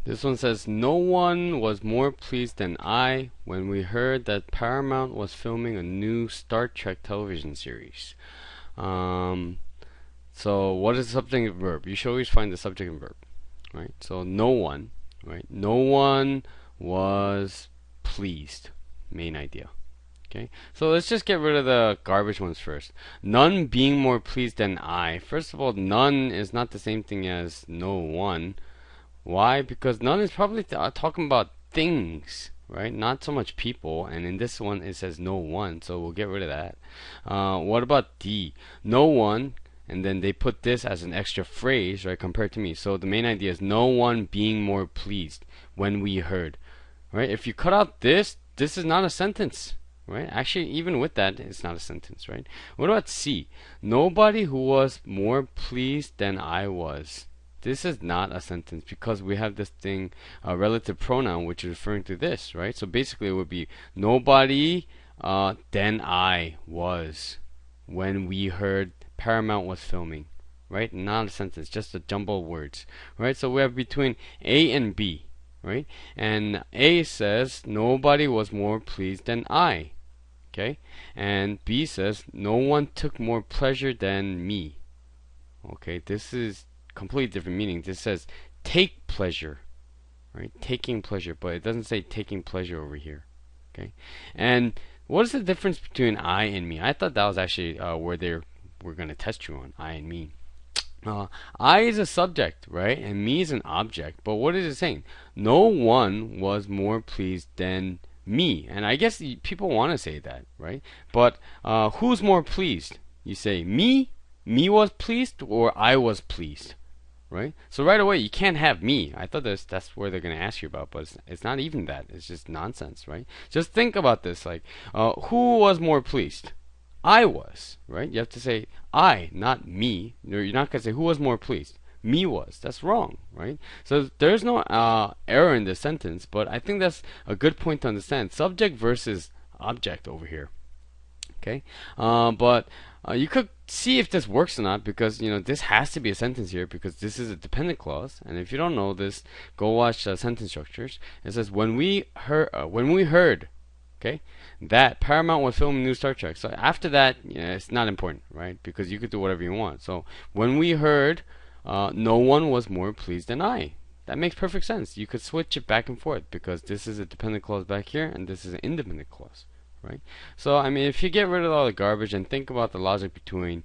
This one says, no one was more pleased than I when we heard that Paramount was filming a new Star Trek television series. Um, so what is the subject and verb? You should always find the subject and verb, right? So no one, right? No one was pleased. Main idea. Okay, so let's just get rid of the garbage ones first. None being more pleased than I. First of all, none is not the same thing as no one. Why? Because none is probably talking about things, right? Not so much people. And in this one, it says no one, so we'll get rid of that. What about D? No one, and then they put this as an extra phrase, right? Compared to me. So the main idea is no one being more pleased when we heard, right? If you cut out this, this is not a sentence. Right? Actually, even with that, it's not a sentence, right? What about C? Nobody who was more pleased than I was. This is not a sentence because we have this thing, a relative pronoun, which is referring to this, right? So basically, it would be nobody than I was when we heard Paramount was filming, right? Not a sentence, just a jumble of words, right? So we have between A and B, right? And A says nobody was more pleased than I. Okay, and B says no one took more pleasure than me. Okay, this is completely different meaning. This says take pleasure, right? Taking pleasure, but it doesn't say taking pleasure over here. Okay, and what is the difference between I and me? I thought that was actually where they were going to test you on I and me. I is a subject, right? And me is an object. But what is it saying? No one was more pleased than me. And I guess people want to say that, right? But who's more pleased? You say me? Me was pleased or I was pleased? Right? So right away you can't have me. I thought that's where they're gonna ask you about, but it's not even that. It's just nonsense, right? Just think about this. Like, who was more pleased? I was, right? You have to say I, not me. You're not gonna say who was more pleased. Me was. That's wrong, right? So there's no error in this sentence, but I think that's a good point to understand. Subject versus object over here. Okay, but you could see if this works or not because this has to be a sentence here because this is a dependent clause. And if you don't know this, go watch sentence structures. It says when we heard, okay, that Paramount was filming new Star Trek. So after that, it's not important, right? Because you could do whatever you want. So when we heard, no one was more pleased than I. That makes perfect sense. You could switch it back and forth because this is a dependent clause back here and this is an independent clause. Right? So, I mean, if you get rid of all the garbage and think about the logic between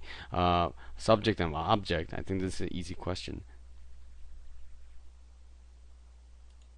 subject and object, I think this is an easy question.